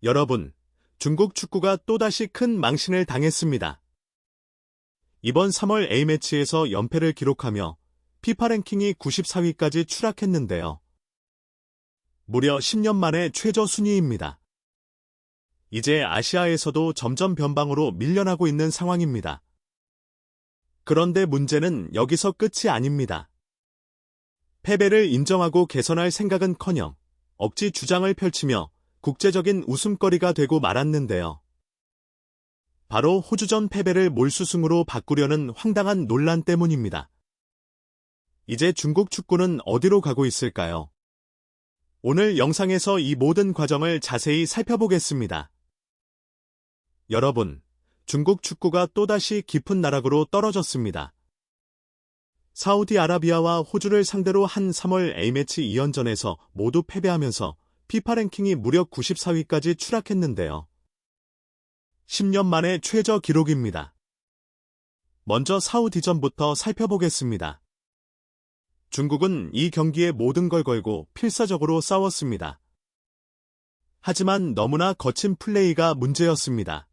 여러분, 중국 축구가 또다시 큰 망신을 당했습니다. 이번 3월 A매치에서 연패를 기록하며 피파 랭킹이 94위까지 추락했는데요. 무려 10년 만에 최저 순위입니다. 이제 아시아에서도 점점 변방으로 밀려나고 있는 상황입니다. 그런데 문제는 여기서 끝이 아닙니다. 패배를 인정하고 개선할 생각은커녕 억지 주장을 펼치며 국제적인 웃음거리가 되고 말았는데요. 바로 호주전 패배를 몰수승으로 바꾸려는 황당한 논란 때문입니다. 이제 중국 축구는 어디로 가고 있을까요? 오늘 영상에서 이 모든 과정을 자세히 살펴보겠습니다. 여러분, 중국 축구가 또다시 깊은 나락으로 떨어졌습니다. 사우디아라비아와 호주를 상대로 한 3월 A매치 2연전에서 모두 패배하면서 피파 랭킹이 무려 94위까지 추락했는데요. 10년 만의 최저 기록입니다. 먼저 사우디전부터 살펴보겠습니다. 중국은 이 경기에 모든 걸 걸고 필사적으로 싸웠습니다. 하지만 너무나 거친 플레이가 문제였습니다.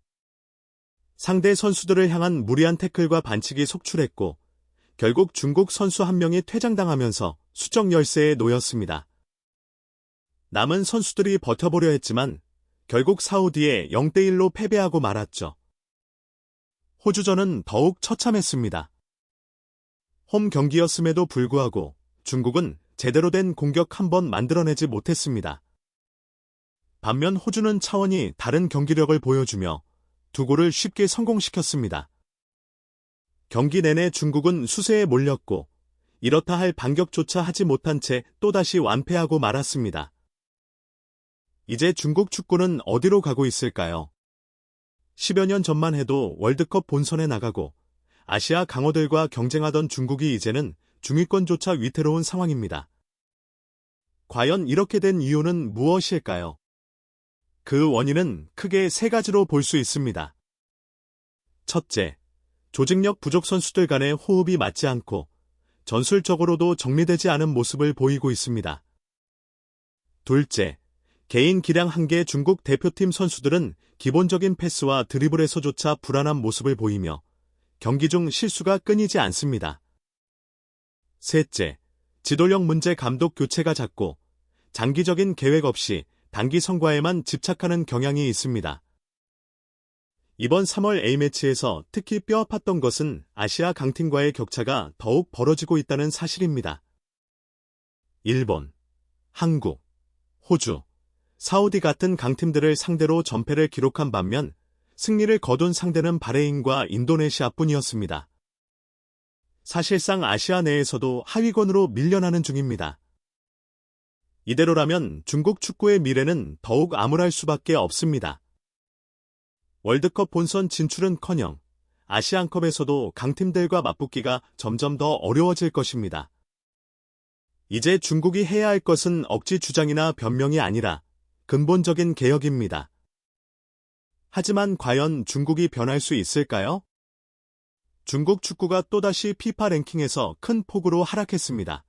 상대 선수들을 향한 무리한 태클과 반칙이 속출했고 결국 중국 선수 한 명이 퇴장당하면서 수적 열세에 놓였습니다. 남은 선수들이 버텨보려 했지만 결국 사우디에 0대1로 패배하고 말았죠. 호주전은 더욱 처참했습니다. 홈 경기였음에도 불구하고 중국은 제대로 된 공격 한 번 만들어내지 못했습니다. 반면 호주는 차원이 다른 경기력을 보여주며 두 골을 쉽게 성공시켰습니다. 경기 내내 중국은 수세에 몰렸고 이렇다 할 반격조차 하지 못한 채 또다시 완패하고 말았습니다. 이제 중국 축구는 어디로 가고 있을까요? 10여 년 전만 해도 월드컵 본선에 나가고 아시아 강호들과 경쟁하던 중국이 이제는 중위권조차 위태로운 상황입니다. 과연 이렇게 된 이유는 무엇일까요? 그 원인은 크게 세 가지로 볼 수 있습니다. 첫째, 조직력 부족 선수들 간의 호흡이 맞지 않고 전술적으로도 정리되지 않은 모습을 보이고 있습니다. 둘째, 개인 기량 한계 중국 대표팀 선수들은 기본적인 패스와 드리블에서조차 불안한 모습을 보이며 경기 중 실수가 끊이지 않습니다. 셋째, 지도력 문제 감독 교체가 잦고 장기적인 계획 없이 단기 성과에만 집착하는 경향이 있습니다. 이번 3월 A매치에서 특히 뼈아팠던 것은 아시아 강팀과의 격차가 더욱 벌어지고 있다는 사실입니다. 일본, 한국, 호주, 사우디 같은 강팀들을 상대로 전패를 기록한 반면 승리를 거둔 상대는 바레인과 인도네시아뿐이었습니다. 사실상 아시아 내에서도 하위권으로 밀려나는 중입니다. 이대로라면 중국 축구의 미래는 더욱 암울할 수밖에 없습니다. 월드컵 본선 진출은커녕 아시안컵에서도 강팀들과 맞붙기가 점점 더 어려워질 것입니다. 이제 중국이 해야 할 것은 억지 주장이나 변명이 아니라 근본적인 개혁입니다. 하지만 과연 중국이 변할 수 있을까요? 중국 축구가 또다시 피파 랭킹에서 큰 폭으로 하락했습니다.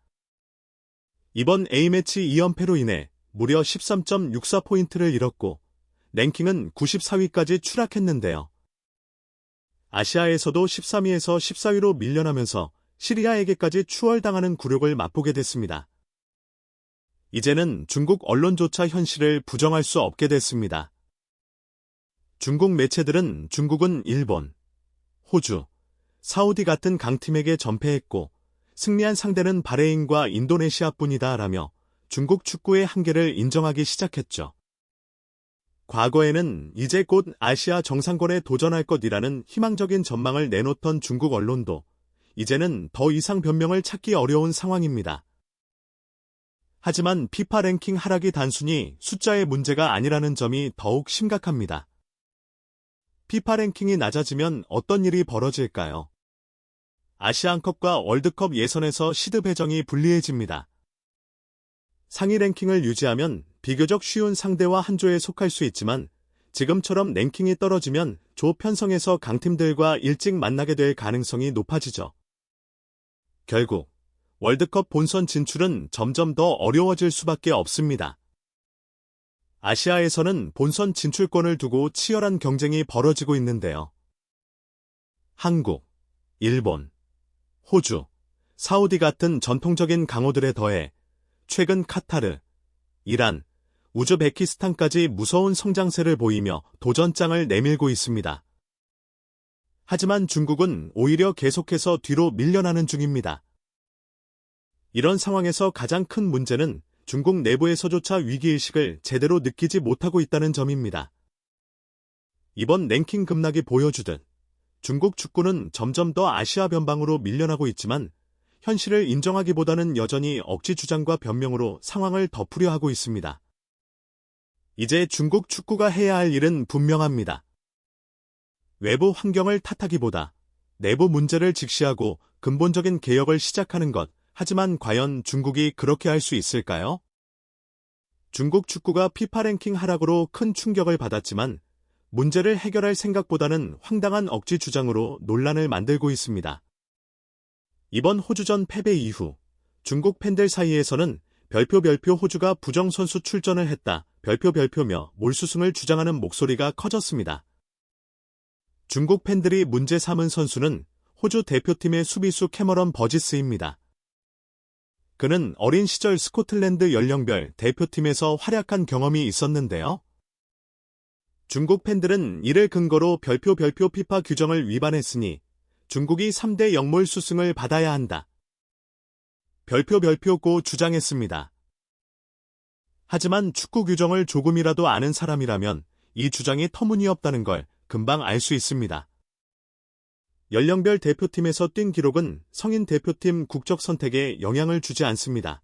이번 A매치 2연패로 인해 무려 13.64포인트를 잃었고 랭킹은 94위까지 추락했는데요. 아시아에서도 13위에서 14위로 밀려나면서 시리아에게까지 추월당하는 굴욕을 맛보게 됐습니다. 이제는 중국 언론조차 현실을 부정할 수 없게 됐습니다. 중국 매체들은 중국은 일본, 호주, 사우디 같은 강팀에게 전패했고 승리한 상대는 바레인과 인도네시아뿐이다 라며 중국 축구의 한계를 인정하기 시작했죠. 과거에는 이제 곧 아시아 정상권에 도전할 것이라는 희망적인 전망을 내놓던 중국 언론도 이제는 더 이상 변명을 찾기 어려운 상황입니다. 하지만 피파 랭킹 하락이 단순히 숫자의 문제가 아니라는 점이 더욱 심각합니다. 피파 랭킹이 낮아지면 어떤 일이 벌어질까요? 아시안컵과 월드컵 예선에서 시드 배정이 불리해집니다. 상위 랭킹을 유지하면 비교적 쉬운 상대와 한 조에 속할 수 있지만 지금처럼 랭킹이 떨어지면 조 편성에서 강팀들과 일찍 만나게 될 가능성이 높아지죠. 결국 월드컵 본선 진출은 점점 더 어려워질 수밖에 없습니다. 아시아에서는 본선 진출권을 두고 치열한 경쟁이 벌어지고 있는데요. 한국, 일본, 호주, 사우디 같은 전통적인 강호들에 더해 최근 카타르, 이란, 우즈베키스탄까지 무서운 성장세를 보이며 도전장을 내밀고 있습니다. 하지만 중국은 오히려 계속해서 뒤로 밀려나는 중입니다. 이런 상황에서 가장 큰 문제는 중국 내부에서조차 위기의식을 제대로 느끼지 못하고 있다는 점입니다. 이번 랭킹 급락이 보여주듯 중국 축구는 점점 더 아시아 변방으로 밀려나고 있지만 현실을 인정하기보다는 여전히 억지 주장과 변명으로 상황을 덮으려 하고 있습니다. 이제 중국 축구가 해야 할 일은 분명합니다. 외부 환경을 탓하기보다 내부 문제를 직시하고 근본적인 개혁을 시작하는 것. 하지만 과연 중국이 그렇게 할 수 있을까요? 중국 축구가 피파 랭킹 하락으로 큰 충격을 받았지만 문제를 해결할 생각보다는 황당한 억지 주장으로 논란을 만들고 있습니다. 이번 호주전 패배 이후 중국 팬들 사이에서는 별표 호주가 부정선수 출전을 했다. 별표며 몰수승을 주장하는 목소리가 커졌습니다. 중국 팬들이 문제 삼은 선수는 호주 대표팀의 수비수 캐머런 버지스입니다. 그는 어린 시절 스코틀랜드 연령별 대표팀에서 활약한 경험이 있었는데요. 중국 팬들은 이를 근거로 별표 피파 규정을 위반했으니 중국이 3대 0몰 수승을 받아야 한다. 별표고 주장했습니다. 하지만 축구 규정을 조금이라도 아는 사람이라면 이 주장이 터무니없다는 걸 금방 알 수 있습니다. 연령별 대표팀에서 뛴 기록은 성인 대표팀 국적 선택에 영향을 주지 않습니다.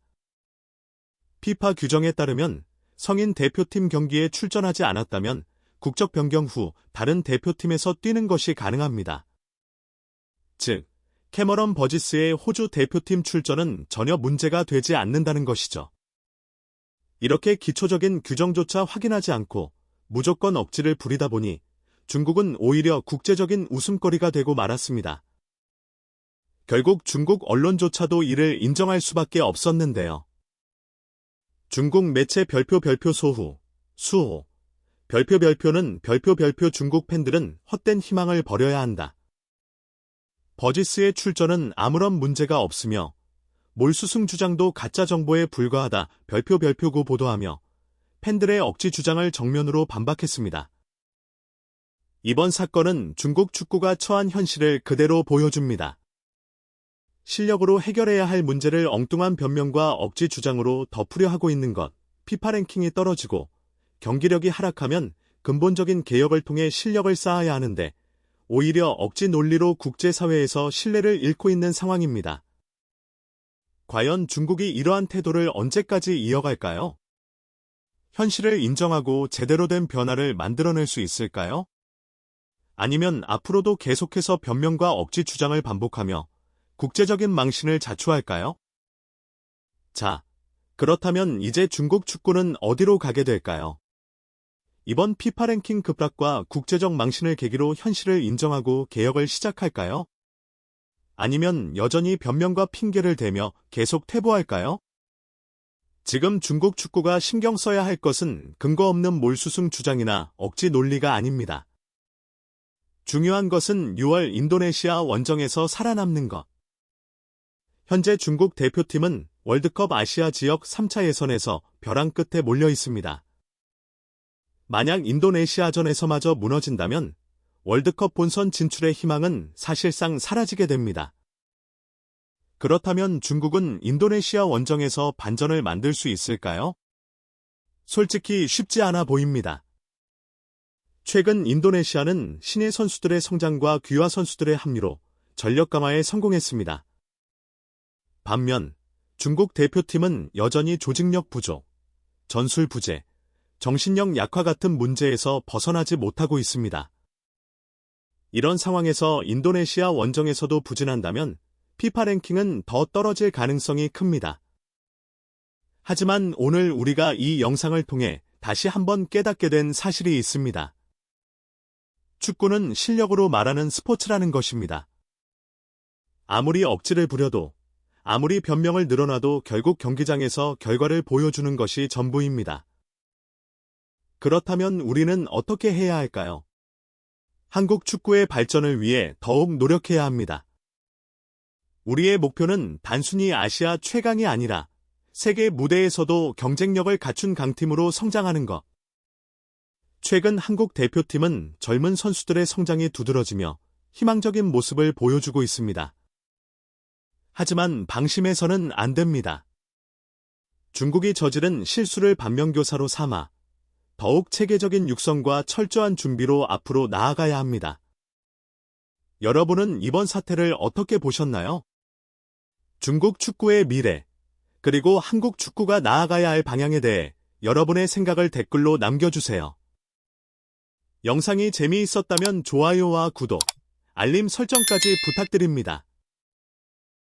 피파 규정에 따르면 성인 대표팀 경기에 출전하지 않았다면 국적 변경 후 다른 대표팀에서 뛰는 것이 가능합니다. 즉, 캐머런 버지스의 호주 대표팀 출전은 전혀 문제가 되지 않는다는 것이죠. 이렇게 기초적인 규정조차 확인하지 않고 무조건 억지를 부리다 보니 중국은 오히려 국제적인 웃음거리가 되고 말았습니다. 결국 중국 언론조차도 이를 인정할 수밖에 없었는데요. 중국 매체 별표 소후, 수호, 별표는 별표 중국 팬들은 헛된 희망을 버려야 한다. 버지스의 출전은 문제가 없으며 몰수승 주장도 가짜 정보에 불과하다. 별표고 보도하며 팬들의 억지 주장을 정면으로 반박했습니다. 이번 사건은 중국 축구가 처한 현실을 그대로 보여줍니다. 실력으로 해결해야 할 문제를 엉뚱한 변명과 억지 주장으로 덮으려 하고 있는 것, 피파 랭킹이 떨어지고 경기력이 하락하면 근본적인 개혁을 통해 실력을 쌓아야 하는데 오히려 억지 논리로 국제사회에서 신뢰를 잃고 있는 상황입니다. 과연 중국이 이러한 태도를 언제까지 이어갈까요? 현실을 인정하고 제대로 된 변화를 만들어낼 수 있을까요? 아니면 앞으로도 계속해서 변명과 억지 주장을 반복하며 국제적인 망신을 자초할까요? 자, 그렇다면 이제 중국 축구는 어디로 가게 될까요? 이번 피파 랭킹 급락과 국제적 망신을 계기로 현실을 인정하고 개혁을 시작할까요? 아니면 여전히 변명과 핑계를 대며 계속 퇴보할까요? 지금 중국 축구가 신경 써야 할 것은 근거 없는 몰수승 주장이나 억지 논리가 아닙니다. 중요한 것은 6월 인도네시아 원정에서 살아남는 것. 현재 중국 대표팀은 월드컵 아시아 지역 3차 예선에서 벼랑 끝에 몰려 있습니다. 만약 인도네시아전에서마저 무너진다면 월드컵 본선 진출의 희망은 사실상 사라지게 됩니다. 그렇다면 중국은 인도네시아 원정에서 반전을 만들 수 있을까요? 솔직히 쉽지 않아 보입니다. 최근 인도네시아는 신예 선수들의 성장과 귀화 선수들의 합류로 전력 강화에 성공했습니다. 반면 중국 대표팀은 여전히 조직력 부족, 전술 부재, 정신력 약화 같은 문제에서 벗어나지 못하고 있습니다. 이런 상황에서 인도네시아 원정에서도 부진한다면 피파 랭킹은 더 떨어질 가능성이 큽니다. 하지만 오늘 우리가 이 영상을 통해 다시 한번 깨닫게 된 사실이 있습니다. 축구는 실력으로 말하는 스포츠라는 것입니다. 아무리 억지를 부려도, 아무리 변명을 늘어놔도 결국 경기장에서 결과를 보여주는 것이 전부입니다. 그렇다면 우리는 어떻게 해야 할까요? 한국 축구의 발전을 위해 더욱 노력해야 합니다. 우리의 목표는 단순히 아시아 최강이 아니라 세계 무대에서도 경쟁력을 갖춘 강팀으로 성장하는 것. 최근 한국 대표팀은 젊은 선수들의 성장이 두드러지며 희망적인 모습을 보여주고 있습니다. 하지만 방심해서는 안 됩니다. 중국이 저지른 실수를 반면교사로 삼아 더욱 체계적인 육성과 철저한 준비로 앞으로 나아가야 합니다. 여러분은 이번 사태를 어떻게 보셨나요? 중국 축구의 미래, 그리고 한국 축구가 나아가야 할 방향에 대해 여러분의 생각을 댓글로 남겨주세요. 영상이 재미있었다면 좋아요와 구독, 알림 설정까지 부탁드립니다.